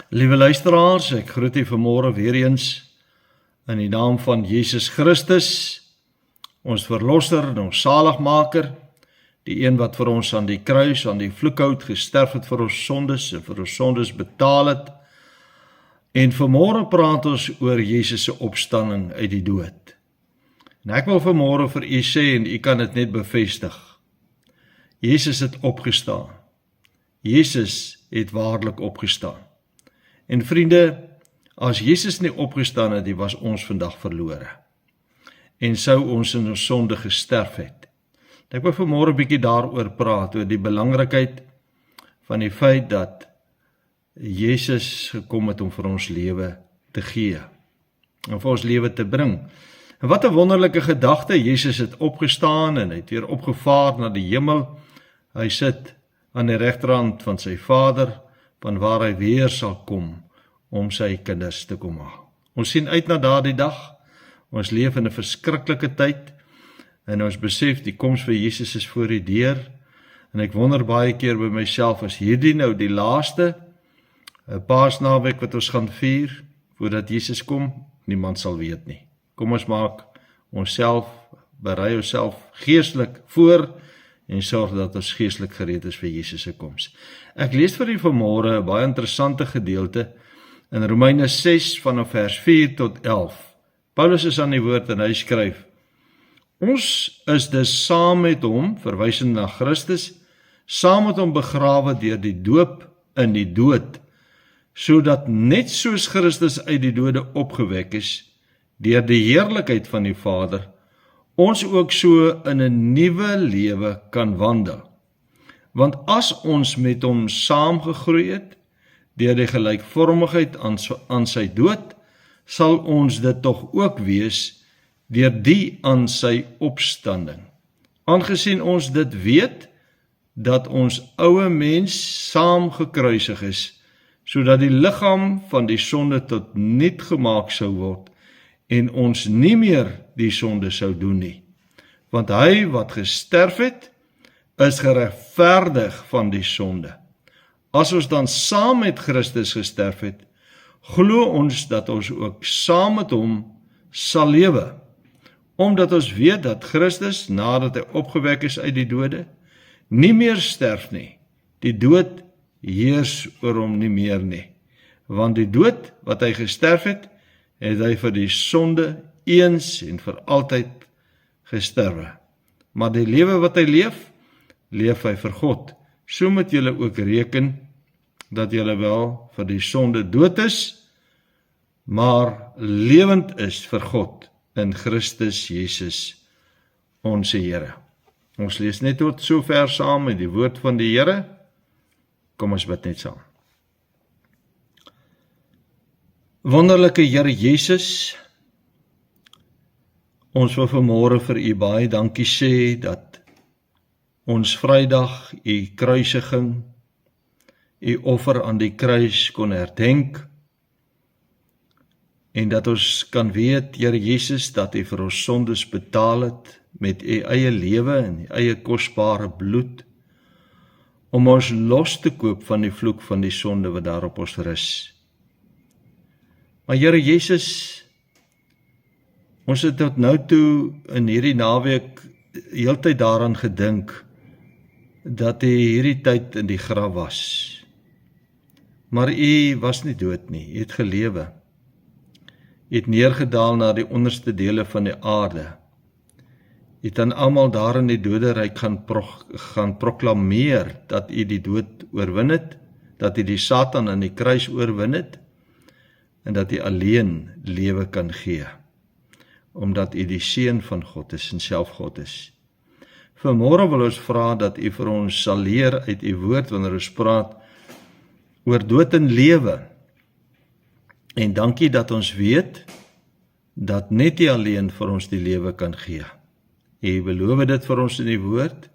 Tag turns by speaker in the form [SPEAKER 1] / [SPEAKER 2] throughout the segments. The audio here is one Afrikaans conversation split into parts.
[SPEAKER 1] Liewe luisteraars, ek groet u vanmôre weer eens in die naam van Jesus Christus, ons verlosser en ons saligmaker, die een wat vir ons aan die kruis, aan die vloekhout gesterf het vir ons sondes en vir ons sondes betaal het. En vanmôre praat ons oor Jesus se opstanding uit die dood. En ek wil vanmôre vir u sê, en u kan dit net bevestig, Jesus het opgestaan. Jesus het waarlik opgestaan. En vriende, as Jesus nie opgestaan het, was ons vandag verlore. En sou ons in ons sonde gesterf het. Ek wil vanmôre 'n bietjie daaroor praat, oor die belangrikheid van die feit dat Jesus gekom het om vir ons lewe te gee. En vir ons lewe te bring. En wat 'n wonderlike gedagte, Jesus het opgestaan en hy het weer opgevaar na die hemel. Hy sit aan die regterhand van sy Vader, van waar hy weer sal kom om sy kinders te kom haal. Ons sien uit na daardie dag. Ons leef in 'n verskriklike tyd en ons besef die koms van Jesus is voor die deur. En ek wonder baie keer by myself, is hierdie nou die laaste Paasnaweek wat ons gaan vier voordat Jesus kom? Niemand sal weet nie. Kom ons maak onsself, berei onsself geestelik voor en sorg dat ons geestelik gereed is vir Jesus se koms. Ek lees vir u vanmôre 'n baie interessante gedeelte in Romeine 6 vanaf vers 4 tot 11. Paulus is aan die woord en hy skryf: Ons is dus saam met hom, verwysend na Christus, saam met hom begrawe deur die doop in die dood, sodat net soos Christus uit die dode opgewek is, deur die heerlikheid van die Vader, ons ook so in 'n nuwe lewe kan wandel. Want as ons met hom saamgegroei het, deur die gelykvormigheid aan sy dood, sal ons dit tog ook wees deur die aan sy opstanding. Aangesien ons dit weet, dat ons oue mens saam gekruisig is, sodat die liggaam van die sonde tot niet gemaak sou word, en ons nie meer die sonde sou doen nie. Want hy wat gesterf het, is geregverdig van die sonde. As ons dan saam met Christus gesterf het, glo ons dat ons ook saam met hom sal lewe. Omdat ons weet dat Christus, nadat hy opgewek is uit die dode, nie meer sterf nie. Die dood heers oor hom nie meer nie. Want die dood wat hy gesterf het, het hy vir die sonde eens en vir altyd gesterwe. Maar die lewe wat hy leef, leef hy vir God. So moet julle ook reken dat julle wel vir die sonde dood is, maar lewend is vir God in Christus Jesus, ons Here. Ons lees net tot sover saam met die woord van die Here. Kom ons bid net saam. Wonderlike Here Jesus, ons wil vanmôre vir u baie dankie sê dat ons Vrydag u kruisiging, u offer aan die kruis kon herdenk, en dat ons kan weet, Here Jesus, dat u vir ons sondes betaal het met u eie lewe en u eie kosbare bloed, om ons los te koop van die vloek van die sonde wat daarop ons rus. Maar Here Jesus, ons het tot nou toe in hierdie naweek heeltyd daaraan gedink, dat u hierdie tyd in die graf was. Maar u was nie dood nie, u het gelewe. U het neergedaal na die onderste dele van die aarde. U het aan almal daar in die doderyk gaan proklameer dat u die dood oorwin het, dat u die Satan aan die kruis oorwin het, en dat u alleen lewe kan gee, omdat u die Seun van God is en self God is. Vanmôre wil ons vra dat u vir ons sal leer uit u woord, wanneer ons praat oor dood en lewe. En dankie dat ons weet, dat net u alleen vir ons die lewe kan gee. U beloof dit vir ons in die woord.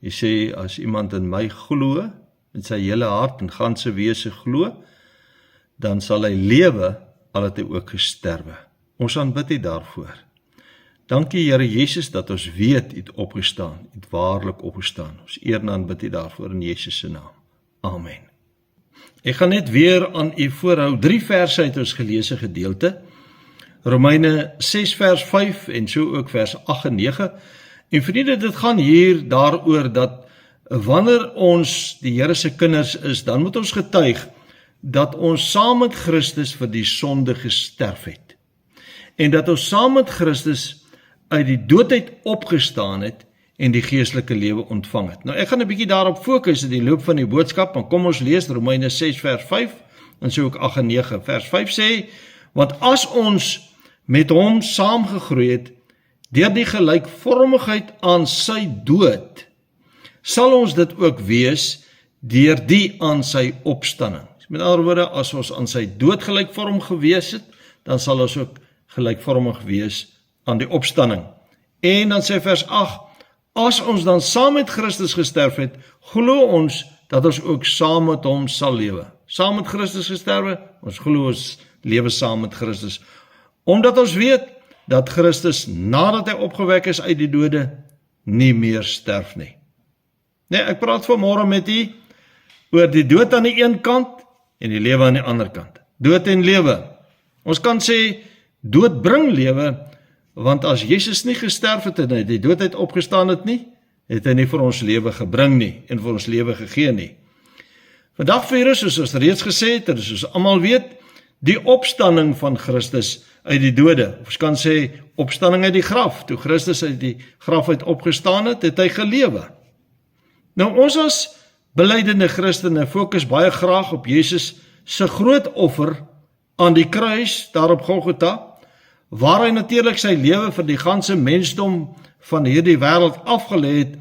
[SPEAKER 1] U sê, as iemand in my glo, met sy hele hart en ganse wese glo, dan sal hy lewe, al het hy ook gesterwe. Ons aanbid u daarvoor. Dankie Here Jesus dat ons weet u het opgestaan, u het waarlik opgestaan. Ons eer en aanbid u daarvoor in Jesus se naam. Amen. Ek gaan net weer aan u voorhou 3 verse uit ons geleesde gedeelte. Romeine 6 vers 5 en so ook vers 8 en 9. En vriende, dit gaan hier daaroor dat wanneer ons die Here se kinders is, dan moet ons getuig dat ons saam met Christus vir die sonde gesterf het. En dat ons saam met Christus uit die doodheid opgestaan het en die geestelike lewe ontvang het. Nou ek gaan 'n bietjie daarop fokus in die loop van die boodskap, maar kom ons lees Romeine 6 vers 5 en so ook 8 en 9. Vers 5 sê, want as ons met hom saamgegroei het deur die gelykvormigheid aan sy dood, sal ons dit ook wees deur die aan sy opstanding. Met ander woorde, as ons aan sy dood gelykvorm gewees het, dan sal ons ook gelykvormig wees aan die opstanding. En dan sê vers 8, as ons dan saam met Christus gesterf het, glo ons dat ons ook saam met hom sal lewe. Saam met Christus gesterwe, ons glo ons lewe saam met Christus. Omdat ons weet dat Christus, nadat hy opgewek is uit die dode, nie meer sterf nie. Nee, ek praat vanmôre met u oor die dood aan die een kant en die lewe aan die ander kant. Dood en lewe. Ons kan sê, dood bring lewe, want as Jesus nie gesterf het en hy die doodheid opgestaan het nie, het hy nie vir ons lewe gebring nie en vir ons lewe gegee nie. Vandag vier ons, soos ons reeds gesê het, en soos almal weet, die opstanding van Christus uit die dode. Ons kan sê, opstanding uit die graf. Toe Christus uit die graf uit opgestaan het, het hy gelewe. Nou ons as belydelike Christene fokus baie graag op Jesus se groot offer aan die kruis daar op Golgotha, waar hy natuurlik sy lewe vir die ganse mensdom van hierdie wêreld afgelê het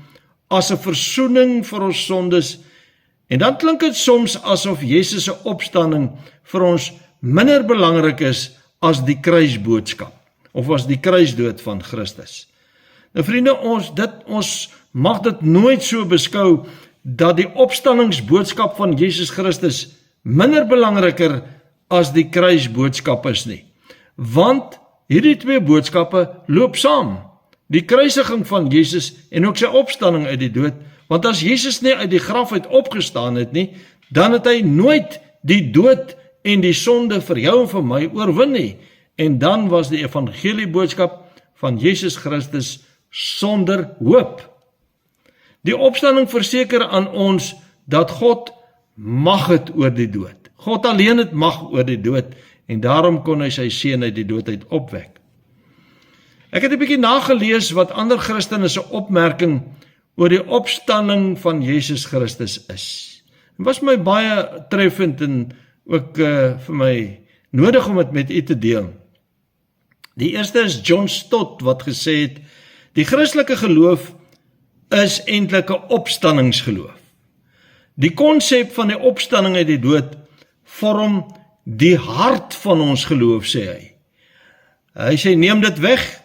[SPEAKER 1] as 'n versoening vir ons sondes. En dan klink dit soms asof Jesus se opstanding vir ons minder belangrik is as die kruisboodskap of as die kruisdood van Christus. Nou vriende, ons mag dit nooit so beskou dat die opstandingsboodskap van Jesus Christus minder belangriker as die kruisboodskap is nie. Want hierdie twee boodskappe loop saam. Die kruisiging van Jesus en ook sy opstanding uit die dood, want as Jesus nie uit die graf uit opgestaan het nie, dan het hy nooit die dood en die sonde vir jou en vir my oorwin nie. En dan was die evangelieboodskap van Jesus Christus sonder hoop. Die opstanding verseker aan ons dat God mag het oor die dood. God alleen het mag oor die dood en daarom kon hy sy seun uit die doodheid opwek. Ek het 'n bietjie nagelees wat ander Christene se opmerking oor die opstanding van Jesus Christus is. Dit was my baie treffend en ook vir my nodig om dit met u te deel. Die eerste is John Stott wat gesê het, die Christelike geloof is eintlik 'n opstandingsgeloof. Die konsep van die opstanding uit die dood vorm die hart van ons geloof, sê hy. Hy sê, neem dit weg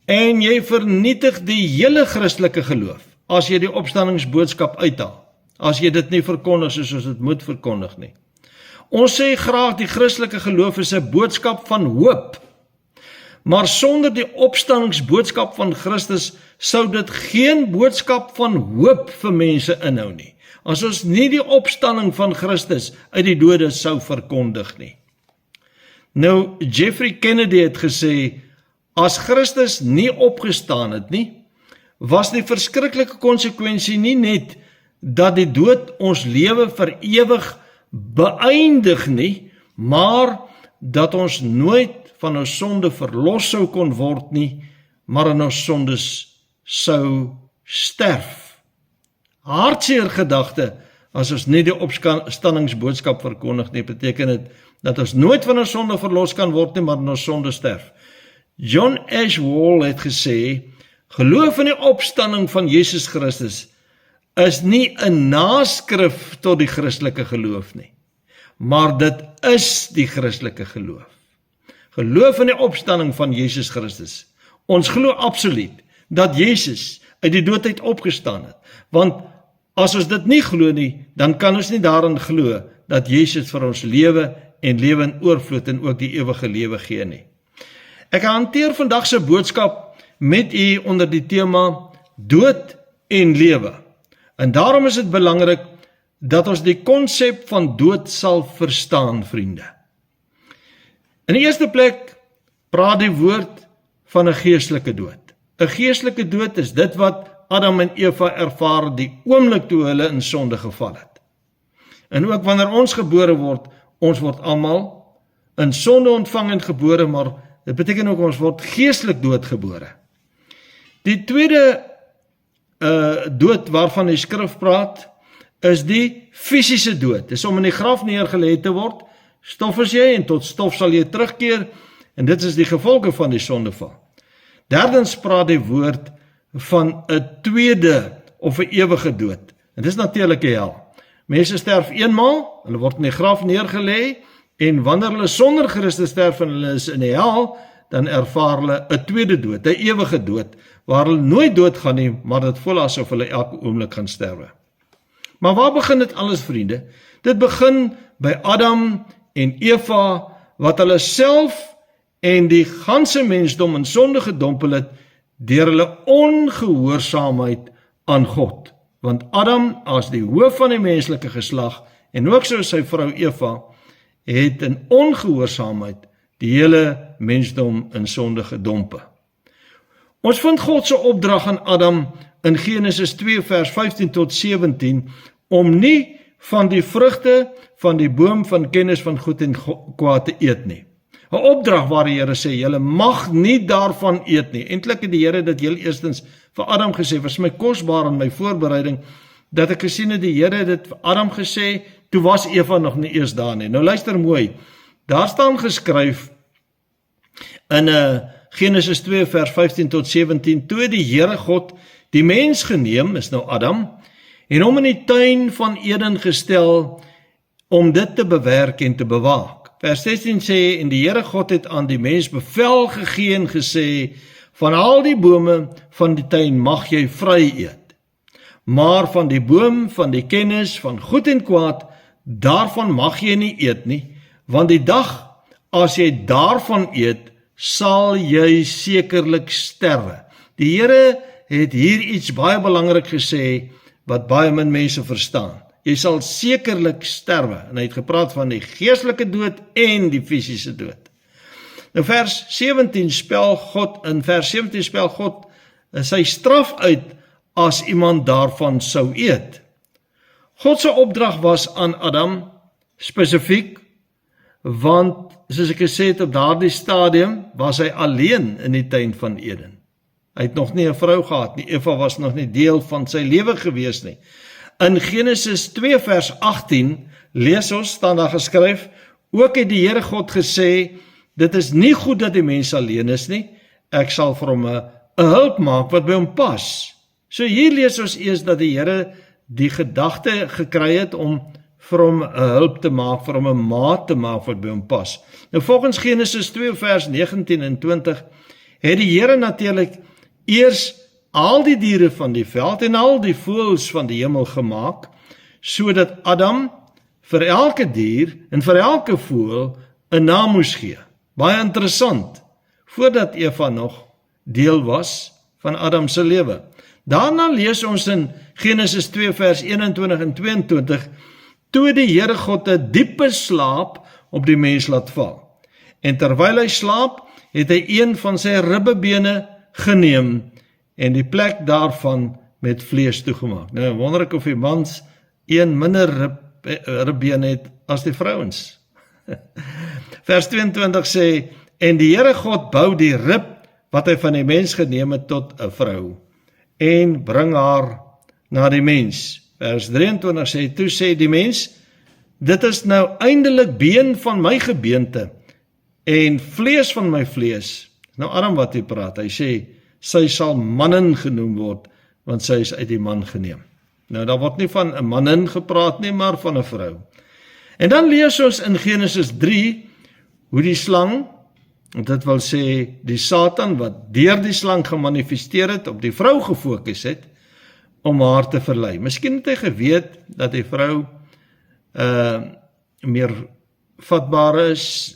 [SPEAKER 1] en jy vernietig die hele Christelike geloof, as jy die opstandingsboodskap uithaal, as jy dit nie verkondig soos ons dit moet verkondig nie. Ons sê graag die Christelike geloof is 'n boodskap van hoop, maar sonder die opstandingsboodskap van Christus sou dit geen boodskap van hoop vir mense inhou nie. As ons nie die opstanding van Christus uit die dode sou verkondig nie. Nou, Jeffrey Kennedy het gesê, as Christus nie opgestaan het nie, was die verskriklike konsekwensie nie net dat die dood ons lewe vir ewig beëindig nie, maar dat ons nooit van ons sonde verlos sou kon word nie, maar in ons sondes sou sterf. Hartseer gedagte, as ons nie die opstandingsboodskap verkondig nie, beteken dit dat ons nooit van ons sonde verlos kan word nie, maar in ons sonde sterf. John Ashwall het gesê, geloof in die opstanding van Jesus Christus is nie 'n naskrif tot die Christelike geloof nie, maar dit is die Christelike geloof. Geloof in die opstanding van Jesus Christus. Ons glo absoluut dat Jesus uit die doodheid opgestaan het, want as ons dit nie glo nie, dan kan ons nie daarin glo dat Jesus vir ons lewe en lewe in oorvloed en ook die ewige lewe gee nie. Ek hanteer vandag se boodskap met u onder die tema dood en lewe. En daarom is dit belangrik dat ons die konsep van dood sal verstaan, vriende. In die eerste plek praat die woord van 'n geestelike dood. 'n Geestelike dood is dit wat Adam en Eva ervaar die oomblik toe hulle in sonde geval het. En ook wanneer ons gebore word, ons word almal in sonde ontvang en gebore, maar dit beteken ook ons word geestelik doodgebore. Die tweede dood waarvan die skrif praat, is die fisiese dood. Dis om in die graf neergelê te word, stof is jy en tot stof sal jy terugkeer, en dit is die gevolge van die sondeval. Derdens praat die woord van 'n tweede of 'n ewige dood. En dis natuurlik die hel. Mense sterf eenmaal, hulle word in die graf neergelê, en wanneer hulle sonder Christus sterf en hulle is in die hel, dan ervaar hulle 'n tweede dood, 'n ewige dood, waar hulle nooit doodgaan nie, maar dit voel asof hulle elke oomblik gaan sterwe. Maar waar begin dit alles, vriende? Dit begin by Adam en Eva, wat hulle self en die ganse mensdom in sonde gedompel het, deur hulle ongehoorsaamheid aan God. Want Adam, as die hoof van die menslike geslag, en ook so sy vrou Eva, het in ongehoorsaamheid die hele mensdom in sonde gedompe. Ons vind God se opdrag aan Adam in Genesis 2 vers 15 tot 17, om nie van die vrugte van die boom van kennis van goed en kwaad te eet nie. 'n Opdrag waar die Here sê, julle mag nie daarvan eet nie. Eintlik het die Here dit heel eerstens vir Adam gesê, was my kosbaar in my voorbereiding, dat ek gesien het die Here het dit vir Adam gesê, toe was Eva nog nie eers daar nie. Nou luister mooi, daar staan geskryf in Genesis 2 vers 15 tot 17, toe die Here God die mens geneem, is nou Adam, en hom in die tuin van Eden gestel, om dit te bewerk en te bewaak. Vers 16 sê, en die Here God het aan die mens bevel gegee en gesê, van al die bome van die tuin mag jy vry eet, maar van die boom van die kennis van goed en kwaad, daarvan mag jy nie eet nie, want die dag as jy daarvan eet, sal jy sekerlik sterwe. Die Here het hier iets baie belangrik gesê, wat baie min mense verstaan. Jy sal sekerlik sterwe. En hy het gepraat van die geestelike dood en die fisiese dood. Nou in vers 17 spel God sy straf uit as iemand daarvan sou eet. God se opdrag was aan Adam spesifiek, want soos ek gesê het, op daardie stadium was hy alleen in die tuin van Eden. Hy het nog nie 'n vrou gehad nie, Eva was nog nie deel van sy lewe gewees nie. In Genesis 2 vers 18 lees ons, staan daar geskryf, ook het die Here God gesê, dit is nie goed dat die mens alleen is nie, ek sal vir hom 'n hulp maak wat by hom pas. So hier lees ons eers dat die Here die gedagte gekry het om vir hom 'n hulp te maak, vir hom 'n maat te maak wat by hom pas. Nou volgens Genesis 2 vers 19 en 20 het die Here natuurlik eers al die diere van die veld en al die voëls van die hemel gemaak, sodat Adam vir elke dier en vir elke voël 'n naam moes gee. Baie interessant, voordat Eva nog deel was van Adam se lewe. Daarna lees ons in Genesis 2 vers 21 en 22, toe die Here God 'n diepe slaap op die mens laat val. En terwyl hy slaap, het hy een van sy ribbebene geneem en die plek daarvan met vlees toegemaak. Nou wonder ek of die mans een minder ribbene het as die vrouens. Vers 22 sê, en die Here God bou die rib wat hy van die mens geneem het tot 'n vrou en bring haar na die mens. Vers 23 sê, toe sê die mens, dit is nou eindelik been van my gebeente en vlees van my vlees. Nou Adam wat hy praat, hy sê, sy sal mannen genoem word, want sy is uit die man geneem. Nou daar word nie van 'n manin gepraat nie, maar van 'n vrou. En dan lees ons in Genesis 3, hoe die slang, dit wil sê die Satan wat deur die slang gemanifesteer het, op die vrou gefokus het, om haar te verlei. Miskien het hy geweet dat die vrou meer vatbaar is,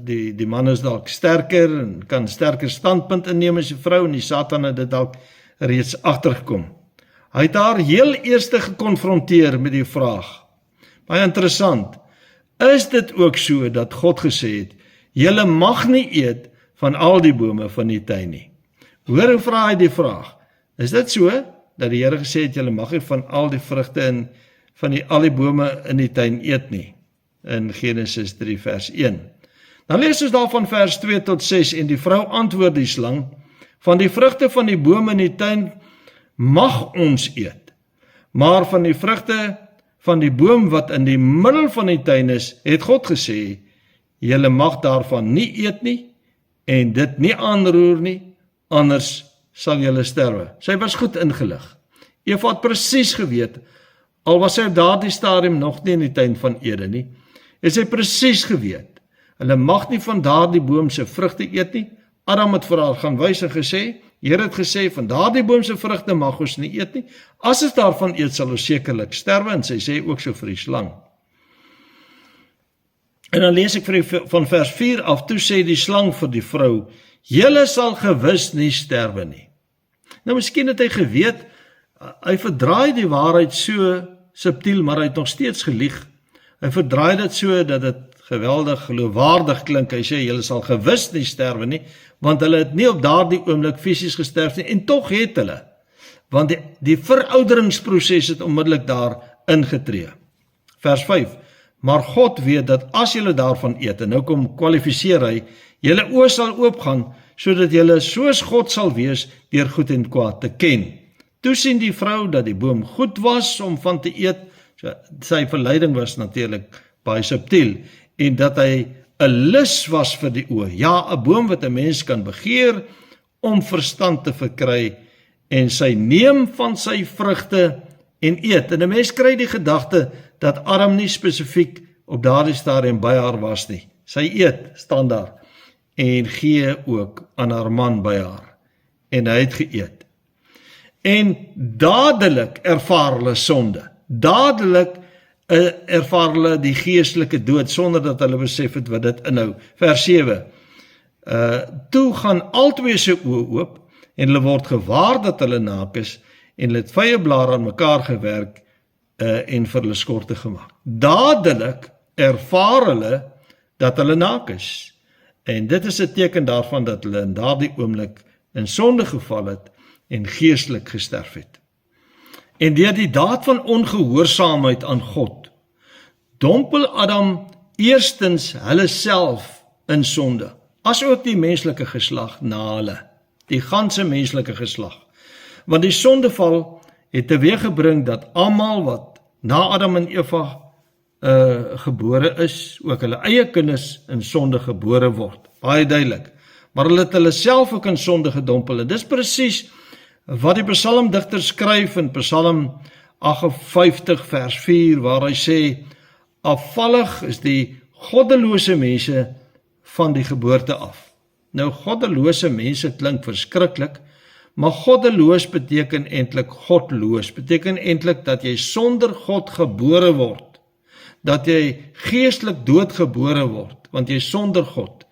[SPEAKER 1] die man is dalk sterker en kan sterker standpunt inneem as die vrou, en die Satan het dit dalk reeds agtergekom. Hy het haar heel eerste gekonfronteer met die vraag. Baie interessant, is dit ook so dat God gesê het, julle mag nie eet van al die bome van die tuin nie? Hoor hoe vra hy die vraag, is dit so, dat die Here gesê het, julle mag nie van al die vrugte en van al die bome in die tuin eet nie, in Genesis 3 vers 1. Dan lees ons daarvan vers 2 tot 6, en die vrou antwoord die slang, van die vrugte van die bome in die tuin mag ons eet, maar van die vrugte van die boom wat in die middel van die tuin is, het God gesê, julle mag daarvan nie eet nie, en dit nie aanroer nie, anders sal julle sterwe. Sy was goed ingelig. Eva het presies geweet, al was sy op daardie stadium nog nie in die tuin van Eden nie, het sy presies geweet, hulle mag nie van daardie boom se vrugte eet nie. Adam het vir haar gaan wys en gesê, Here het gesê, van daardie boom se vrugte mag ons nie eet nie, as ons daarvan eet, sal ons sekerlik sterwe, en sy sê ook so vir die slang. En dan lees ek van vers 4 af, toe sê die slang vir die vrou, julle sal gewis nie sterwe nie. Nou miskien het hy geweet, hy verdraai die waarheid so subtiel, maar hy het nog steeds gelieg. Hy verdraai dit so, dat dit geweldig geloofwaardig klink, hy sê, julle sal gewis nie sterwe nie, want hulle het nie op daardie oomblik fisies gesterf nie, en tog het hulle, want die verouderingsproses het onmiddellik daar ingetree. Vers 5, maar God weet dat as julle daarvan eet, en nou kom kwalifiseer hy, julle oë sal oopgaan, sodat julle soos God sal wees, deur goed en kwaad te ken. Toe sien die vrou dat die boom goed was om van te eet, sy verleiding was natuurlik baie subtiel, en dat hy 'n lus was vir die oë, ja, 'n boom wat 'n mens kan begeer, om verstand te verkry, en sy neem van sy vrugte, en eet, en 'n mens kry die gedagte, dat Adam nie spesifiek op daardie stadium by haar was nie, sy eet, staan daar, en gee ook aan haar man by haar, en hy het geëet, en dadelik ervaar hulle sonde, dadelik ervaar hulle die geestelike dood, sonder dat hulle besef het wat dit inhou. Vers 7, toe gaan albei se oë oop, en hulle word gewaar dat hulle naak is, en hulle het vye blare aan mekaar gewerk, en vir hulle skorte gemaak. Dadelik ervaar hulle, dat hulle naak is, en dit is 'n teken daarvan, dat hulle in daardie oomblik in sonde geval het, en geestelik gesterf het. En deur die daad van ongehoorsaamheid aan God, dompel Adam eerstens hulle self in sonde, as ook die menslike geslag na hulle, die ganse menslike geslag. Want die sondeval het teweeggebring dat almal wat na Adam en Eva gebore is, ook hulle eie kinders in sonde gebore word, baie duidelik. Maar hulle het hulle self ook in sonde gedompel, en dis presies wat die psalmdigter skryf in Psalm 58 vers 4, waar hy sê, afvallig is die goddelose mense van die geboorte af. Nou, goddelose mense klink verskriklik, maar goddeloos beteken eintlik godloos, beteken eintlik dat jy sonder God gebore word, dat jy geestelik doodgebore word, want jy sonder God.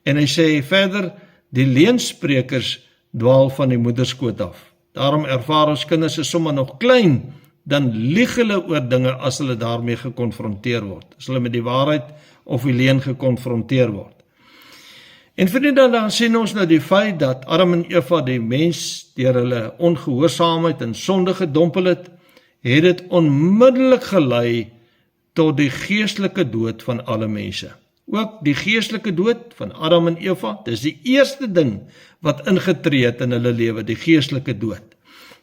[SPEAKER 1] En hy sê verder, die leensprekers dwaal van die moederskoot af. Daarom ervaar ons kinders is sommer nog klein, dan lieg hulle oor dinge as hulle daarmee gekonfronteer word, as hulle met die waarheid of die leuen gekonfronteer word. En vriende, dan sien ons nou die feit dat Adam en Eva die mens deur hulle ongehoorsaamheid en sonde gedompel het dit onmiddellik gelei tot die geestelike dood van alle mense. Ook die geestelike dood van Adam en Eva, dis die eerste ding wat ingetree het in hulle lewe, die geestelike dood.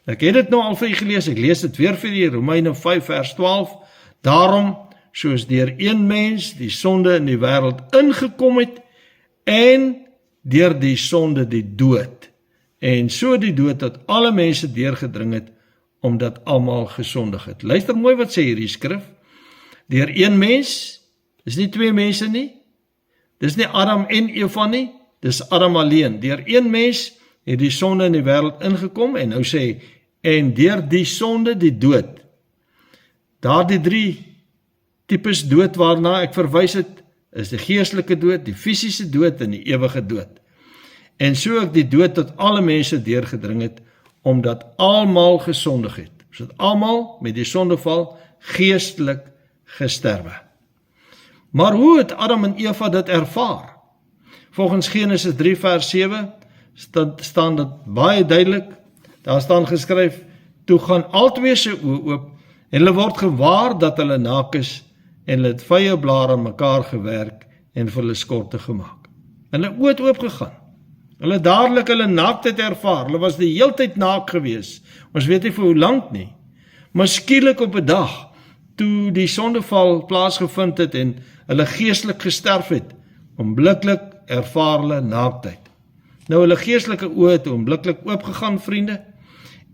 [SPEAKER 1] Ek het dit nou al vir u gelees, ek lees dit weer vir u, Romeine 5 vers 12, daarom, soos deur een mens die sonde in die wêreld ingekom het, en deur die sonde die dood, en so die dood tot alle mense deurgedring het, omdat almal gesondig het. Luister mooi wat sê hierdie skrif, deur een mens, dis nie twee mense nie, dis nie Adam en Eva nie, dis Adam alleen. Deur een mens het die sonde in die wêreld ingekom, en nou sê, en deur die sonde die dood. Daardie drie tipes dood waarna ek verwys het, is die geestelike dood, die fisiese dood en die ewige dood. En so ook die dood tot alle mense deurgedring het, omdat almal gesondig het. Ons het almal met die sondeval geestelik gesterwe. Maar hoe het Adam en Eva dit ervaar? Volgens Genesis 3 vers 7 staan dit baie duidelik. Daar staan geskryf, toe gaan albei se oë oop en hulle word gewaar dat hulle naak is en hulle het vye blare aan mekaar gewerk en vir hulle skorte gemaak. En hulle oë het oopgegaan. Hulle het dadelik hulle naaktheid ervaar. Hulle was die heeltyd naak gewees. Ons weet nie vir hoe lank nie. Maar skielik op 'n dag, toe die sondeval plaasgevind het en hulle geestelik gesterf het, onmiddellik ervaar hulle naaktheid. Nou hulle geestelike oë het onmiddellik oopgegaan, vriende,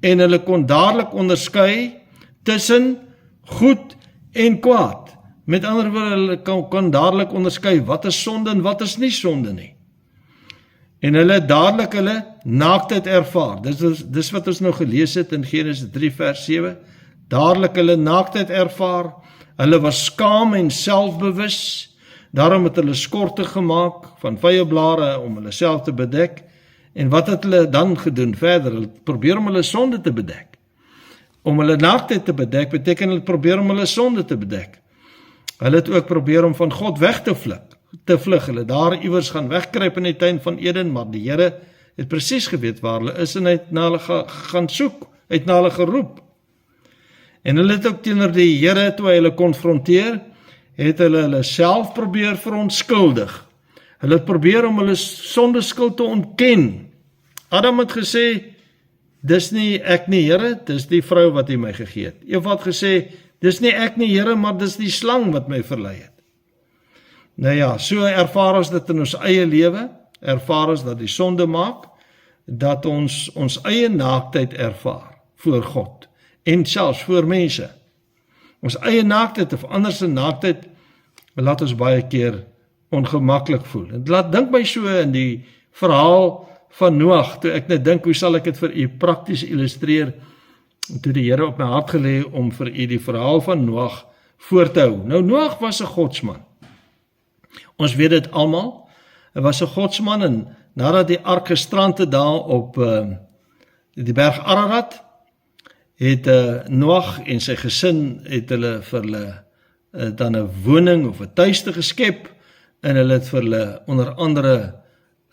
[SPEAKER 1] en hulle kon dadelik onderskei tussen goed en kwaad. Met ander woorde, hulle kon dadelik onderskei wat is sonde en wat is nie sonde nie. En hulle het dadelik hulle naaktheid ervaar. Dis wat ons nou gelees het in Genesis 3 vers 7. Dadelik hulle naaktheid ervaar. Hulle was skaam en selfbewus. Daarom het hulle skorte gemaak van vye blare om hulle self te bedek. En wat het hulle dan gedoen verder? Hulle probeer om hulle sonde te bedek. Om hulle naaktheid te bedek beteken hulle probeer om hulle sonde te bedek. Hulle het ook probeer om van God weg te vlug. Hulle daar iewers gaan wegkruip in die tuin van Eden, maar die Here het presies geweet waar hulle is en hy het na hulle gaan soek, hy het na hulle geroep. En hulle het ook teenoor die Here, toe hy hulle konfronteer, het hulle self probeer verontskuldig. Hulle het probeer om hulle sondeskuld te ontken. Adam het gesê, dis nie ek nie Here, dis die vrou wat hy my gegee het. Eva het gesê, dis nie ek nie Here, maar dis die slang wat my verlei het. Nou ja, so ervaar ons dit in ons eie lewe, ervaar ons dat die sonde maak, dat ons eie naaktheid ervaar voor God, en selfs voor mense. Ons eie naaktheid of ander se naaktheid, laat ons baie keer ongemaklik voel. En laat dink my so in die verhaal van Noag, toe ek net dink, hoe sal ek dit vir u prakties illustreer, toe die Here op my hart gelê om vir u die verhaal van Noag voor te hou. Nou, Noag was 'n godsman. Ons weet dit almal, hy was 'n godsman en nadat die ark gestrand het daar op die berg Ararat, het Noag en sy gesin het hulle vir hulle dan 'n woning of 'n tuiste geskep en hulle het vir hulle onder andere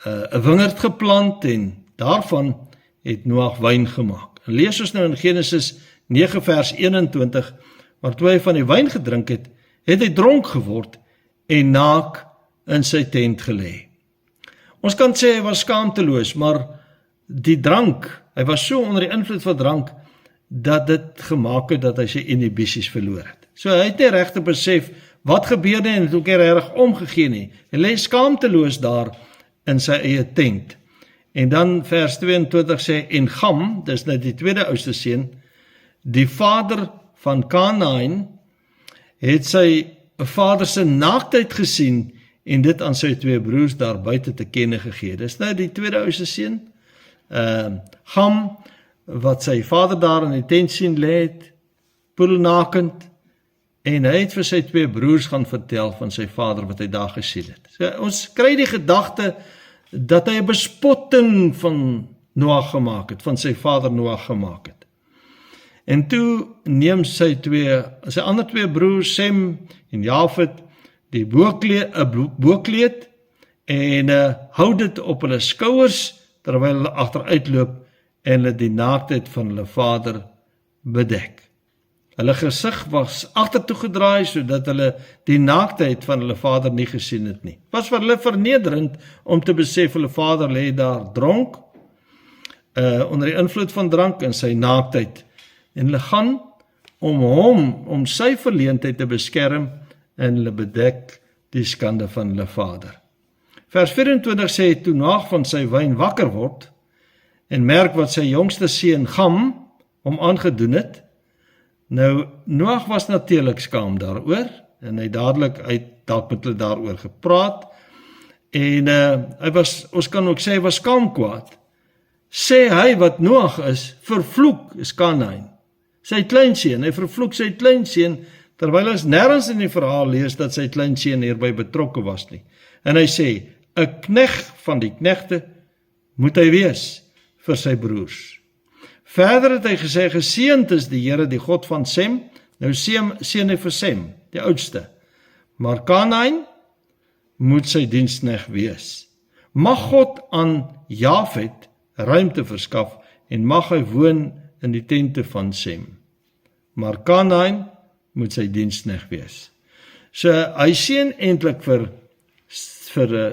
[SPEAKER 1] 'n wingerd geplant en daarvan het Noag wyn gemaak. En lees ons nou in Genesis 9 vers 21, maar toe hy van die wyn gedrink het, het hy dronk geword en naak in sy tent gelê. Ons kan sê hy was skaamteloos, maar die drank, hy was so onder die invloed van drank, dat dit gemaak het dat hy sy inhibisies verloor het. So hy het nie regte besef, wat gebeurde en het ook nie reg omgegee nie. Hy lê skaamteloos daar in sy eie tent. En dan vers 22 sê, en Gam, dis nou die tweede oudste seun, die vader van Kanaan, het sy vader se naaktheid gesien en dit aan sy twee broers daar buite te kenne gegee. Dis nou die tweede oudste seun, Gam, wat sy vader daar in die tent sien lê, poelnakend, en hy het vir sy twee broers gaan vertel van sy vader wat hy daar gesien het. So, ons kry die gedagte dat hy 'n bespotting van Noag gemaak het, van sy vader Noag gemaak het. En toe neem sy ander twee broers, Sem en Jafet, die bookleed en hou dit op hulle skouers, terwyl hulle agteruitloop en hulle die naaktheid van hulle vader bedek. Hulle gesig was agtertoe gedraai, sodat hulle die naaktheid van hulle vader nie gesien het nie. Was vir hulle vernederend om te besef hulle vader lê daar dronk, onder die invloed van drank en sy naaktheid. En hulle gaan om sy verleentheid te beskerm, en hulle bedek die skande van hulle vader. Vers 24 sê, toe Noag van sy wyn wakker word, en merk wat sy jongste seun Gam hom aangedoen het. Nou, Noag was natuurlik skaam daaroor, en hy dadelik dalk met hulle daaroor gepraat, en ons kan ook sê, hy was skaamkwaad. Sê hy wat Noag is, vervloek is Kanaan, sy kleinseun, hy vervloek sy kleinseun, terwyl ons nêrens in die verhaal lees dat sy kleinseun hierby betrokke was nie. En hy sê, 'n knegt van die knegte moet hy wees vir sy broers. Verder het hy gesê, geseënd is die Here, die God van Sem. Nou seën hy vir Sem, die oudste. Maar Kanaïn moet sy diensknegt wees. Mag God aan Jafet ruimte verskaf en mag hy woon in die tente van Sem. Maar Kanaïn moet sy diensknegt wees. So hy seën eintlik vir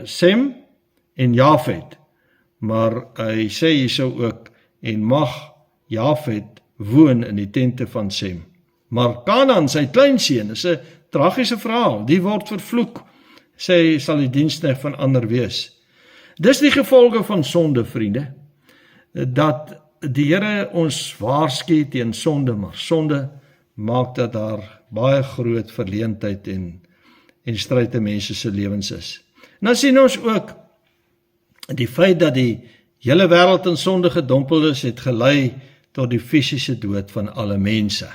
[SPEAKER 1] Sem en Jafet, maar hy sê hierso ook, en mag Jafet woon in die tente van Sem. Maar Kanaan, sy kleinseun, is 'n tragiese verhaal, die word vervloek, sê sal die diensknegt van ander wees. Dis die gevolge van sonde, vriende, dat die Here ons waarsku teen sonde, maar sonde maak dat daar baie groot verleentheid en stryd in mense se lewens is. En dan sien ons ook die feit dat die hele wêreld in sonde gedompel is, het gelei tot die fisiese dood van alle mense.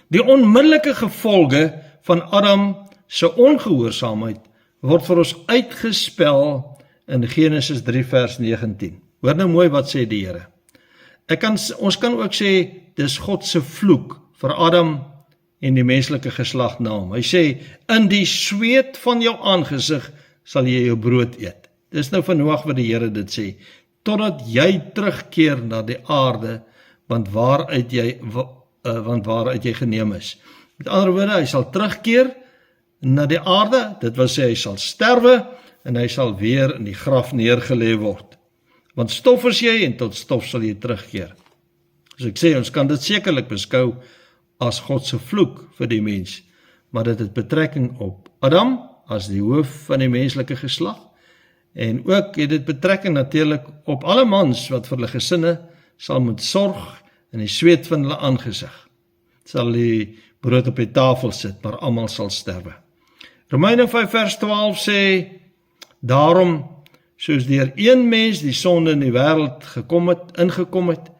[SPEAKER 1] Die onmiddellike gevolge van Adam se ongehoorsaamheid word vir ons uitgespel in Genesis 3 vers 19. Hoor nou mooi wat sê die Here. Ons kan ook sê, dis God se vloek vir Adam en die menslike geslag na hom. Hy sê, in die sweet van jou aangesig sal jy jou brood eet. Dis nou van Noag wat die Here dit sê, totdat jy terugkeer na die aarde, want waaruit jy geneem is. Met ander woorde, hy sal terugkeer na die aarde, dit wil sê hy sal sterwe, en hy sal weer in die graf neergelê word. Want stof is jy, en tot stof sal jy terugkeer. Dus ek sê, ons kan dit sekerlik beskou as God se vloek vir die mens, maar dit het betrekking op Adam, as die hoof van die menslike geslag, en ook het dit betrekking natuurlik op alle mans wat vir hulle gesinne sal moet sorg in die sweet van hulle aangesig. Sal die brood op die tafel sit, maar almal sal sterwe. Romeine 5 vers 12 sê, daarom, soos deur een mens die sonde in die wêreld ingekom het,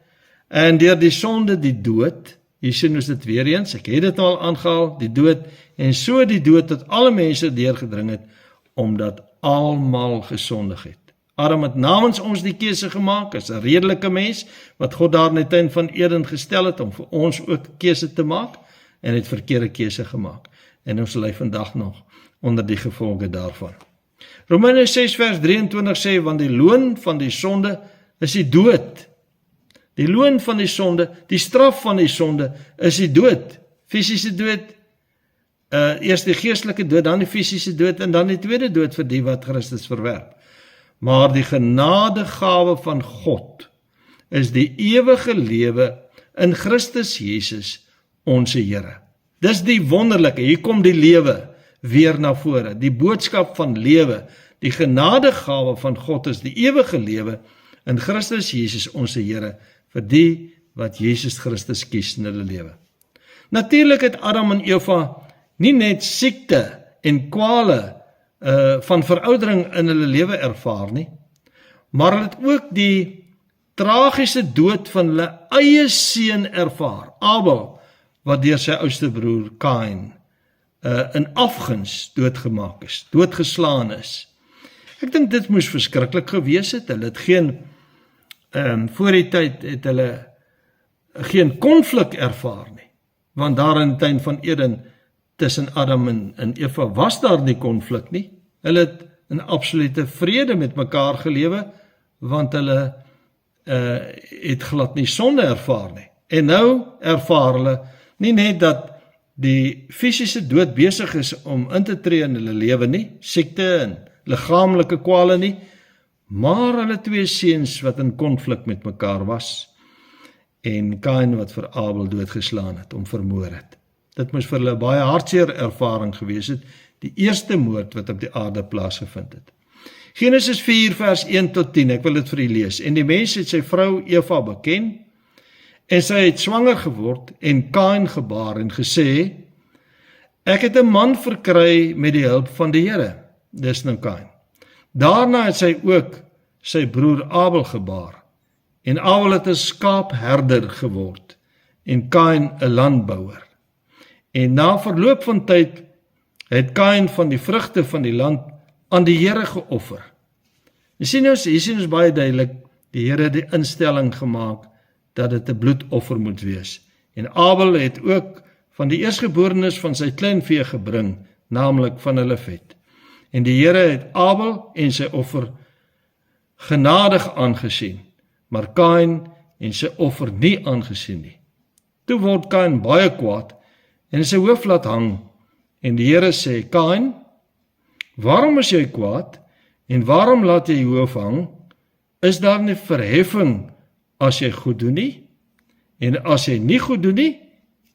[SPEAKER 1] en deur die sonde die dood, hier sien ons dit weer eens, ek het dit al aangehaal, die dood, en so die dood tot alle mense deurgedring het, omdat almal gesondig het. Adam het namens ons die keuse gemaak, as 'n redelike mens, wat God daar in die tuin van Eden gestel het, om vir ons ook 'n keuse te maak, en het verkeerde keuse gemaak. En ons ly vandag nog onder die gevolge daarvan. Romeine 6 vers 23 sê, want die loon van die sonde is die dood. Die loon van die sonde, die straf van die sonde, is die dood. Fisiese dood, eers die geestelike dood, dan die fisiese dood, en dan die tweede dood vir die wat Christus verwerp. Maar die genadegawe van God is die ewige lewe in Christus Jesus, onse Here. Dis die wonderlike, hier kom die lewe weer na vore, die boodskap van lewe, die genadegawe van God is die ewige lewe in Christus Jesus, onse Here, vir die wat Jesus Christus kies in hulle lewe. Natuurlik het Adam en Eva nie net siekte en kwale van veroudering in hulle lewe ervaar nie, maar hulle het ook die tragiese dood van hulle eie seun ervaar, Abel, wat deur sy oudste broer Kain in afguns doodgemaak is, doodgeslaan is. Ek dink dit moes verskriklik gewees het, hulle het geen, voor die tyd het hulle geen konflik ervaar nie, want daar in die tuin van Eden, tussen Adam en Eva, was daar nie konflik nie, hulle het in absolute vrede met mekaar gelewe, want hulle het glad nie sonde ervaar nie, en nou ervaar hulle, nie net dat die fisiese dood besig is om in te tree in hulle lewe nie, siekte en liggaamlike kwale nie, maar hulle twee seuns wat in konflik met mekaar was, en Kain wat vir Abel doodgeslaan het, om vermoor het. Dit moes vir hulle baie hartseer ervaring gewees het, die eerste moord wat op die aarde plaasgevind het. Genesis 4 vers 1 tot 10, ek wil dit vir u lees. En die mens het sy vrou Eva beken, en sy het swanger geword, en Kain gebaar, en gesê, ek het 'n man verkry met die hulp van die Here. Dis nou Kain. Daarna het sy ook sy broer Abel gebaar, en Abel het 'n skaapherder geword, en Kain 'n landbouer. En na verloop van tyd het Kain van die vrugte van die land aan die Here geoffer. Hier sien ons baie duidelik, die Here het die instelling gemaak dat dit 'n bloedoffer moet wees. En Abel het ook van die eerstgeborenes van sy kleinvee gebring, naamlik van hulle vet. En die Here het Abel en sy offer genadig aangesien, maar Kain en sy offer nie aangesien nie. Toe word Kain baie kwaad en sy hoof laat hang, en die Here sê, Kain, waarom is jy kwaad en waarom laat jy jou hoof hang? Is daar nie verheffing as jy goed doen nie? En as jy nie goed doen nie?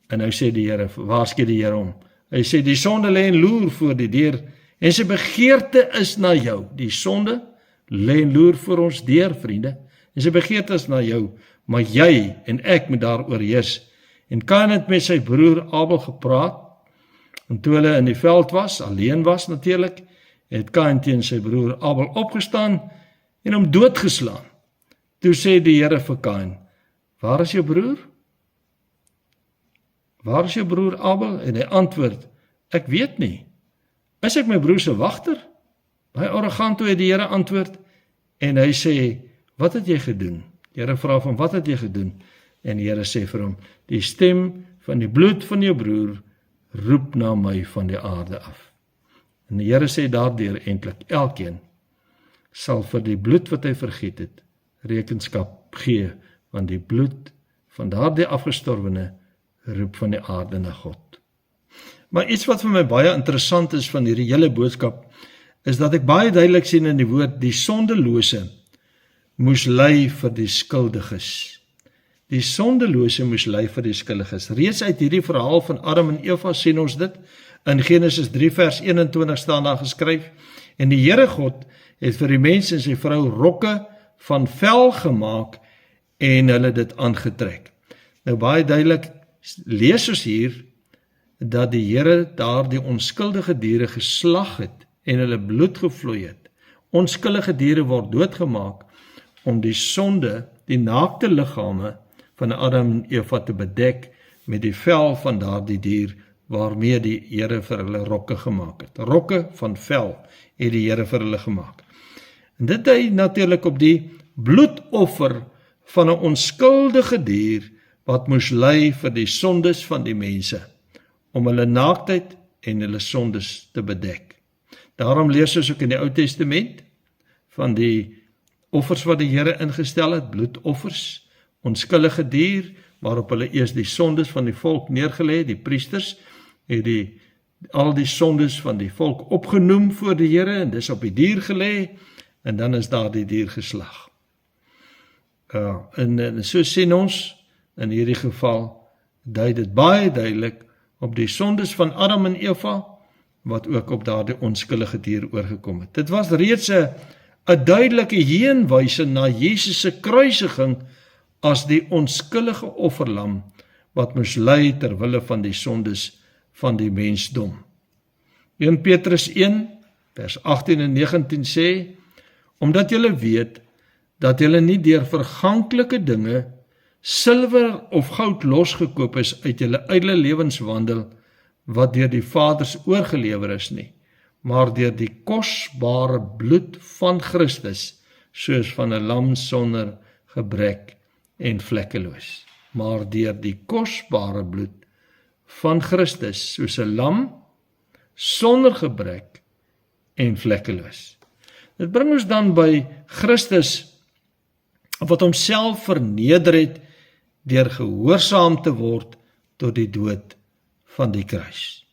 [SPEAKER 1] En nou sê die Here, waarsku die Here hom. Hy sê, die sonde lê en loer voor die deur, en sy begeerte is na jou. Die sonde lê en loer voor ons deur, vriende. En sy begeerte is na jou, maar jy en ek moet daar oorheers. En Kain het met sy broer Abel gepraat, en toe hulle in die veld was, alleen was natuurlik, het Kain teen sy broer Abel opgestaan en hom doodgeslaan. Toe sê die Here vir Kain, waar is jou broer? Waar is jou broer Abel? En hy antwoord, ek weet nie. Is ek my broer se wagter? Baie arrogant toe het die Here antwoord, en hy sê, wat het jy gedoen? Die Here vra van, wat het jy gedoen? En die Here sê vir hom, die stem van die bloed van jou broer roep na my van die aarde af. En die Here sê daardeur eintlik, elkeen sal vir die bloed wat hy vergiet het, rekenskap gee, want die bloed van daardie afgestorwene roep van die aarde na God. Maar iets wat vir my baie interessant is van hierdie hele boodskap, is dat ek baie duidelik sien in die woord, die sondelose moes ly vir die skuldiges. Die sondelose moes ly vir die skuldiges. Reeds uit hierdie verhaal van Adam en Eva sien ons dit. In Genesis 3 vers 21 staan daar geskryf, en die Here God het vir die mens en sy vrou rokke van vel gemaak en hulle dit aangetrek. Nou baie duidelik lees ons hier dat die Here daar die onskuldige diere geslag het en hulle bloed gevloei het. Onskuldige diere word doodgemaak om die sonde, die naakte liggame van Adam en Eva te bedek met die vel van daardie dier waarmee die Here vir hulle rokke gemaak het. Rokke van vel het die Here vir hulle gemaak. En dit dui natuurlik op die bloedoffer van 'n onskuldige dier wat moes ly vir die sondes van die mense, om hulle naaktheid en hulle sondes te bedek. Daarom lees ons ook in die Ou Testament van die offers wat die Here ingestel het, bloedoffers, onskuldige dier, waarop hulle eers die sondes van die volk neergelê het, die priesters, het al die sondes van die volk opgenoem voor die Here, en dis op die dier gelê, en dan is daar die dier geslag. En so sien ons, in hierdie geval, dui dit baie duidelik op die sondes van Adam en Eva, wat ook op daardie onskuldige dier oorgekom het. Dit was reeds 'n duidelike heenwysing na Jesus se kruisiging as die onskuldige offerlam wat moes ly ter wille van die sondes van die mensdom. 1 Petrus 1 vers 18 en 19 sê, omdat julle weet dat julle nie deur verganklike dinge, silwer of goud losgekoop is uit julle ydelle lewenswandel wat deur die Vaders oorgelewer is nie, maar deur die kosbare bloed van Christus, soos van 'n lam sonder gebrek en vlekkeloos. Maar deur die kosbare bloed van Christus, soos 'n lam sonder gebrek en vlekkeloos. Dit bring ons dan by Christus, wat homself verneder het deur gehoorsaam te word tot die dood van die kruis.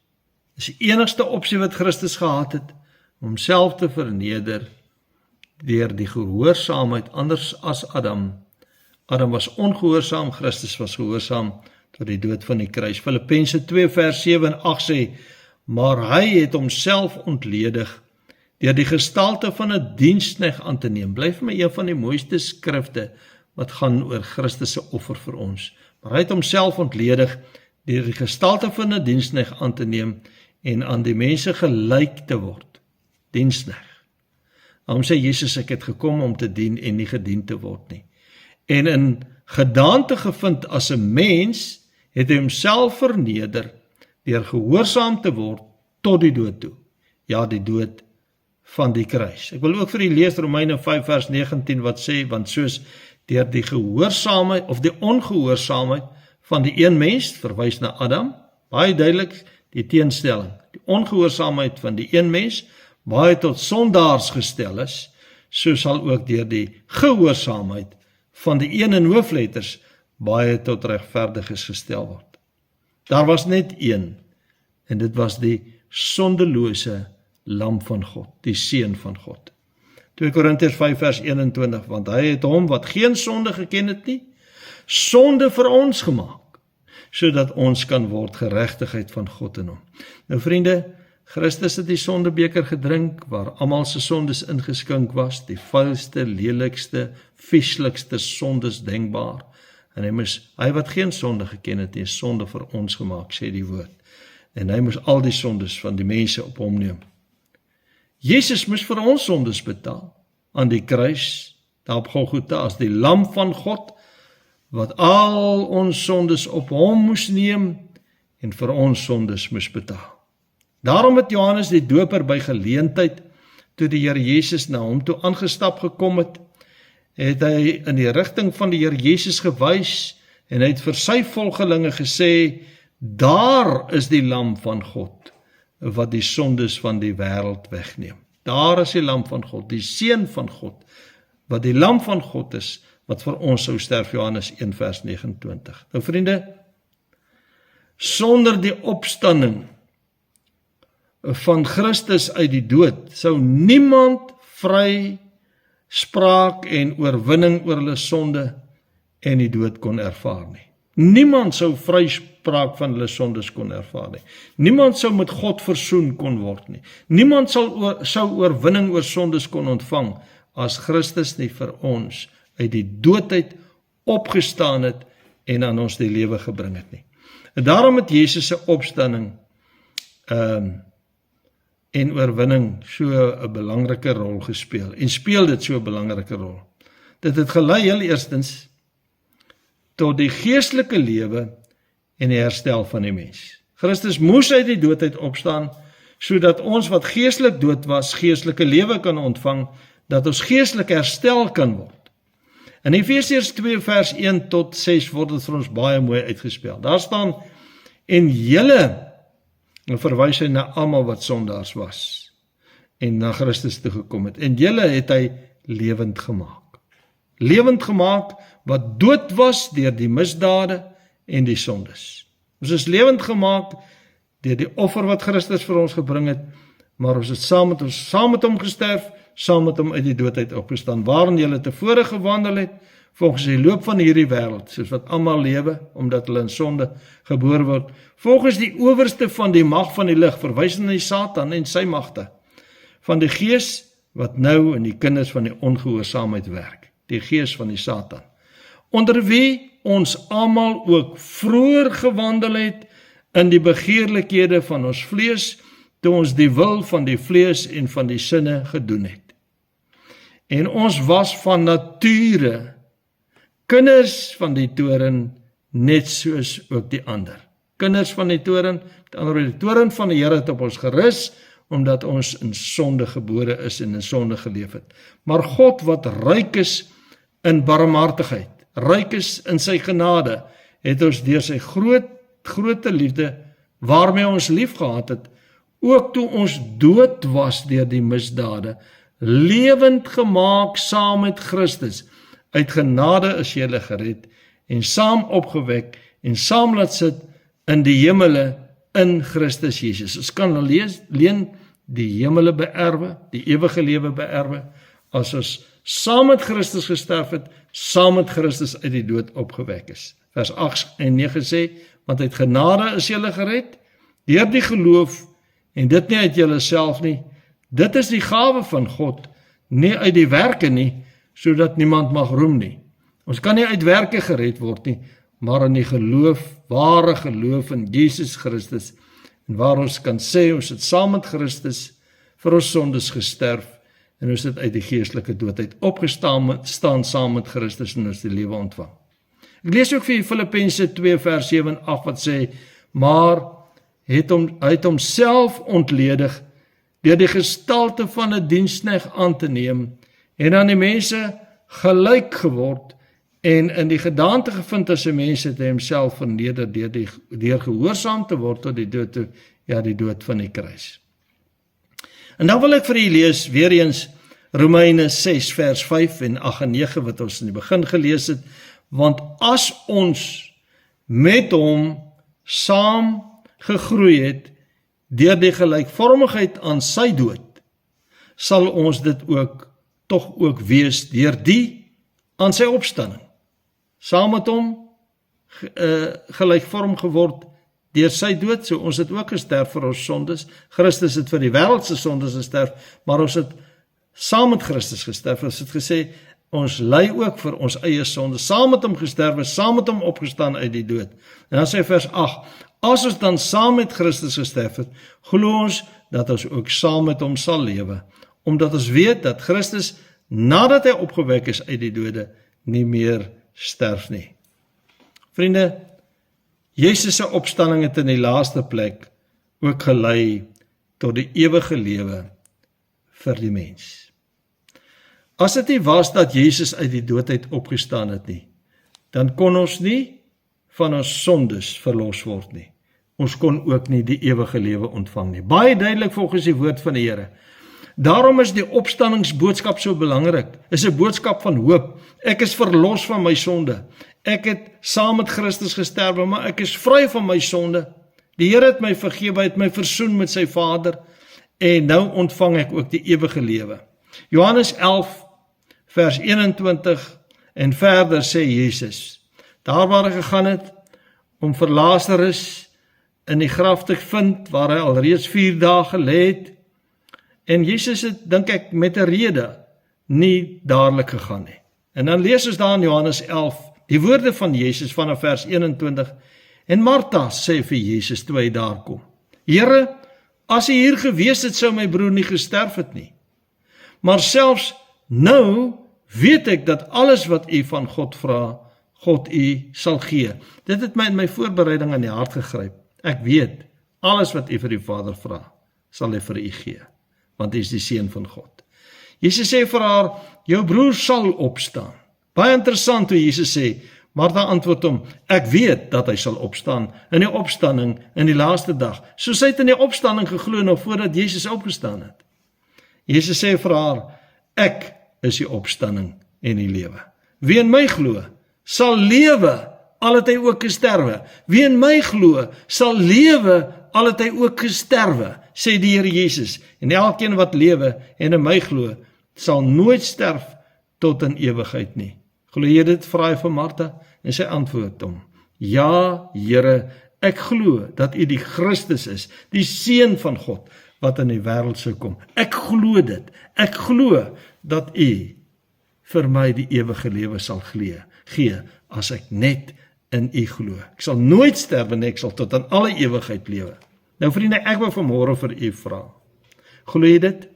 [SPEAKER 1] Dis die enigste opsie wat Christus gehad het, om homself te verneder deur die gehoorsaamheid, anders as Adam. Adam was ongehoorsaam, Christus was gehoorsaam tot die dood van die kruis. Filippense 2 vers 7 en 8 sê, maar hy het homself ontledig deur die gestalte van 'n diensknegt aan te neem. Bly vir my een van die mooiste skrifte wat gaan oor Christus se offer vir ons. Maar hy het homself ontledig deur die gestalte van 'n diensknegt aan te neem en aan die mense gelyk te word. Diensknegt. Daarom sê Jesus, ek het gekom om te dien en nie gedien te word nie. En in gedaante gevind as 'n mens, het hy homself verneder deur gehoorsaam te word tot die dood toe. Ja, die dood van die kruis. Ek wil ook vir u lees Romeine 5 vers 19 wat sê, want soos deur die gehoorsaamheid of die ongehoorsaamheid van die een mens, verwys na Adam, baie duidelik die teenstelling. Die ongehoorsaamheid van die een mens, baie tot sondaars gestel is, so sal ook deur die gehoorsaamheid van die een in hoofletters baie tot regverdiges gestel word. Daar was net een, en dit was die sondelose lam van God, die seun van God. 2 Korintiërs 5 vers 21, want hy het hom wat geen sonde geken het nie, sonde vir ons gemaak, sodat ons kan word geregtigheid van God in hom. Nou vriende, Christus het die sondebeker gedrink, waar almal se sondes ingeskink was, die vuilste, lelikste, vieslikste sondes denkbaar. En hy wat geen sonde geken het, is sonde vir ons gemaak, sê die woord. En hy moes al die sondes van die mense op hom neem. Jesus moes vir ons sondes betaal, aan die kruis, daar op Golgotha, as die lam van God, wat al ons sondes op hom moes neem, en vir ons sondes moes betaal. Daarom het Johannes die doper by geleentheid, toe die Here Jesus na hom toe aangestap gekom het hy in die rigting van die Here Jesus gewys, en hy het vir sy volgelinge gesê, daar is die lam van God, wat die sondes van die wêreld wegneem. Daar is die lam van God, die seun van God, wat die lam van God is, wat vir ons sou sterf, Johannes 1 vers 29. Nou vriende, sonder die opstanding van Christus uit die dood, sou niemand vry spraak en oorwinning oor hulle sonde en die dood kon ervaar nie. Niemand sou vryspraak van hulle sondes kon ervaar nie. Niemand sou met God versoen kon word nie. Niemand sou oorwinning oor sondes kon ontvang as Christus nie vir ons uit die doodheid opgestaan het en aan ons die lewe gebring het nie. En daarom het Jesus se opstanding en oorwinning so 'n belangrike rol gespeel, en speel dit so 'n belangrike rol. Dit het gelei heel eerstens tot die geestelike lewe en die herstel van die mens. Christus moes uit die doodheid opstaan, sodat ons wat geestelik dood was, geestelike lewe kan ontvang, dat ons geestelik herstel kan word. In Efesiërs 2 vers 1 tot 6 word dit vir ons baie mooi uitgespel. Daar staan, en julle, en verwys hy na almal wat sondaars was, en na Christus toe gekom het, en julle het hy lewend gemaak. Lewend gemaak, wat dood was deur die misdade en die sondes. Ons is lewend gemaak deur die offer wat Christus vir ons gebring het, maar ons het saam met hom gesterf, saam met hom uit die doodheid opgestaan, waarin julle tevore gewandel het, volgens die loop van hierdie wêreld, soos wat almal lewe, omdat hulle in sonde gebore word, volgens die owerste van die mag van die lig, verwysend na die Satan en sy magte, van die gees wat nou in die kinders van die ongehoorsaamheid werk, die gees van die Satan, onder wie ons almal ook vroeër gewandel het in die begeerlikhede van ons vlees, toe ons die wil van die vlees en van die sinne gedoen het. En ons was van nature kinders van die toren, net soos ook die ander. Kinders van die toren, die toren van die Here het op ons gerus, omdat ons in sonde gebore is en in sonde geleef het. Maar God wat ryk is in barmhartigheid, ryk is in sy genade, het ons deur sy grote liefde, waarmee ons lief gehad het, ook toe ons dood was deur die misdade, lewend gemaak saam met Christus. Uit genade is julle gered, en saam opgewek, en saam laat sit in die hemele, in Christus Jesus. Ons kan alleen die hemele beerwe, die ewige lewe beerwe, as ons saam met Christus gesterf het, saam met Christus uit die dood opgewek is. Vers 8 en 9 sê, want uit genade is julle gered, deur die geloof, en dit nie uit julle self nie, dit is die gawe van God, nie uit die werke nie, sodat niemand mag roem nie. Ons kan nie uit werke gered word nie, maar in die geloof, ware geloof in Jesus Christus, en waar ons kan sê, ons het saam met Christus vir ons sondes gesterf, en ons het uit die geestelike doodheid opgestaan saam met Christus, en ons die lewe ontvang. Ek lees ook vir Filippense 2 vers 7 en 8 wat sê, maar hy het homself ontledig, deur die gestalte van 'n diensknegt aan te neem, en aan die mense gelyk geword, en in die gedaante gevind as 'n mens het hy homself verneder deur gehoorsaam te word tot die dood, die dood van die kruis. En dan wil ek vir u lees weer eens Romeine 6 vers 5 en 8 en 9 wat ons in die begin gelees het, want as ons met hom saam gegroei het deur die gelykvormigheid aan sy dood, sal ons dit tog ook wees deur die aan sy opstanding. Saam met hom gelykvorm geword deur sy dood, so ons het ook gesterf vir ons sondes. Christus het vir die wêreld se sondes gesterf, maar ons het saam met Christus gesterf. Ons het gesê, ons ly ook vir ons eie sondes, saam met hom gesterf, saam met hom opgestaan uit die dood. En dan sê vers 8, as ons dan saam met Christus gesterf het, glo ons dat ons ook saam met hom sal lewe, omdat ons weet dat Christus, nadat hy opgewek is uit die dode, nie meer sterf nie. Vriende, Jesus se opstanding het in die laaste plek ook gelei tot die ewige lewe vir die mens. As dit nie was dat Jesus uit die doodheid opgestaan het nie, dan kon ons nie van ons sondes verlos word nie. Ons kon ook nie die ewige lewe ontvang nie. Baie duidelik volgens die woord van die Here. Daarom is die opstandingsboodskap so belangrik. Is 'n boodskap van hoop. Ek is verlos van my sonde. Ek het saam met Christus gesterwe, maar ek is vry van my sonde. Die Here het my vergewe, hy het my versoen met sy Vader, en nou ontvang ek ook die ewige lewe. Johannes 11 vers 21 en verder sê Jesus, daar waar hy gegaan het om vir Lazarus in die graf te vind, waar hy al reeds 4 dae gelê het, en Jesus het, dink ek, met 'n rede nie dadelik gegaan nie. En dan lees ons daar in Johannes 11, die woorde van Jesus vanaf vers 21, en Martha sê vir Jesus toe hy daar kom, Here, as hy hier gewees het, sou my broer nie gesterf het nie. Maar selfs nou weet ek dat alles wat u van God vra, God u sal gee. Dit het my in my voorbereiding aan die hart gegryp. Ek weet, alles wat u vir die Vader vra, sal hy vir u gee, want hy is die Seun van God. Jesus sê vir haar, jou broer sal opstaan. Baie interessant hoe Jesus sê, Martha antwoord hom, ek weet dat hy sal opstaan in die opstanding in die laaste dag. So sy het in die opstanding geglo nog voordat Jesus opgestaan het. Jesus sê vir haar, ek is die opstanding en die lewe. Wie in my glo, sal lewe, al het hy ook gesterwe. Wie in my glo, sal lewe, al het hy ook gesterwe, sê die Here Jesus. En elkeen wat lewe en in my glo, sal nooit sterf tot in ewigheid nie. Glo jy dit, vra hy vir Martha? En sy antwoord hom, ja, Here, ek glo dat u die Christus is, die Seun van God, wat in die wêreld sou kom. Ek glo dit. Ek glo dat u vir my die ewige lewe sal gee, as ek net in u glo. Ek sal nooit sterwe nie, ek sal tot aan alle ewigheid lewe. Nou vriende, ek wil vanmôre vir u vra, glo jy dit?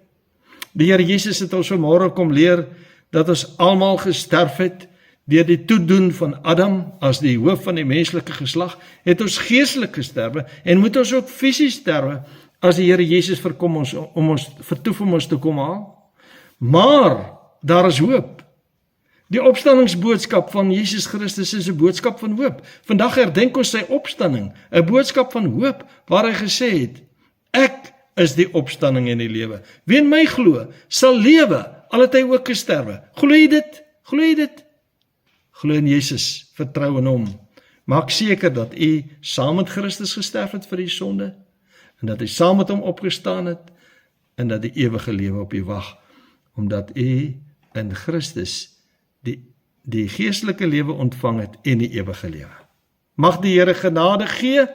[SPEAKER 1] Die Here Jesus het ons vanmôre kom leer, dat ons almal gesterf het, deur die toedoen van Adam, as die hoof van die menslike geslag, het ons geestelik gesterwe, en moet ons ook fisies sterwe, as die Here Jesus vertoef om ons te kom haal. Maar, daar is hoop. Die opstandingsboodskap van Jesus Christus is 'n boodskap van hoop. Vandag herdenk ons sy opstanding, 'n boodskap van hoop, waar hy gesê het, ek is die opstanding en die lewe. Wie in my glo, sal lewe, al het hy ook gesterwe. Glo jy dit? Glo jy dit? Glo in Jesus, vertrou in hom. Maak seker dat u saam met Christus gesterf het vir die sonde, en dat u saam met hom opgestaan het, en dat die ewige lewe op u wag, omdat u in Christus die geestelike lewe ontvang het en die ewige lewe. Mag die Here genade gee,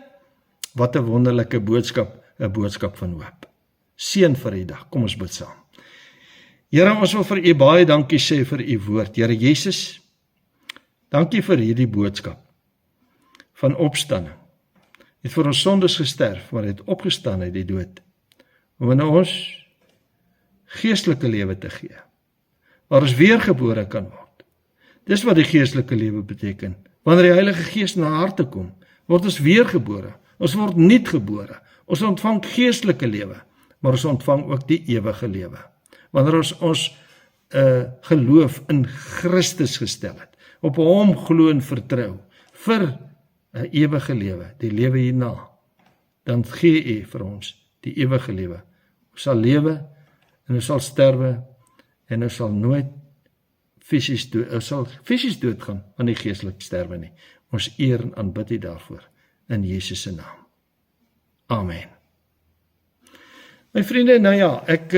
[SPEAKER 1] wat 'n wonderlike boodskap, 'n boodskap van hoop. Seën vir die dag, kom ons bid saam. Here, ons wil vir u baie dankie sê vir u woord. Here Jesus, dankie vir hierdie boodskap van opstanding. Hy het vir ons sondes gesterf, maar hy het opgestaan uit die dood, om in ons geestelike lewe te gee, waar ons weergebore kan word. Dis wat die geestelike lewe beteken. Wanneer die Heilige Gees na harte kom, word ons weergebore, ons word nuut gebore, ons ontvang geestelike lewe, maar ons ontvang ook die ewige lewe. Wanneer ons geloof in Christus gestel het, op hom glo en vertrou, vir 'n ewige lewe, die lewe hierna, dan gee U vir ons die ewige lewe. Ons sal lewe, en ons sal sterwe, en ons sal nooit fisies doodgaan, maar nie geestelik sterwe nie. Ons eer en aanbid U daarvoor, in Jesus se naam. Amen. My vriende, nou ja, ek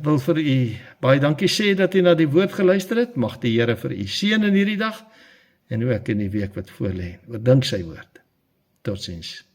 [SPEAKER 1] wil vir U baie dankie sê dat U na die woord geluister het. Mag die Here vir U seën in hierdie dag, en ook in die week wat voorlê. Oordink sy woord. Totsiens.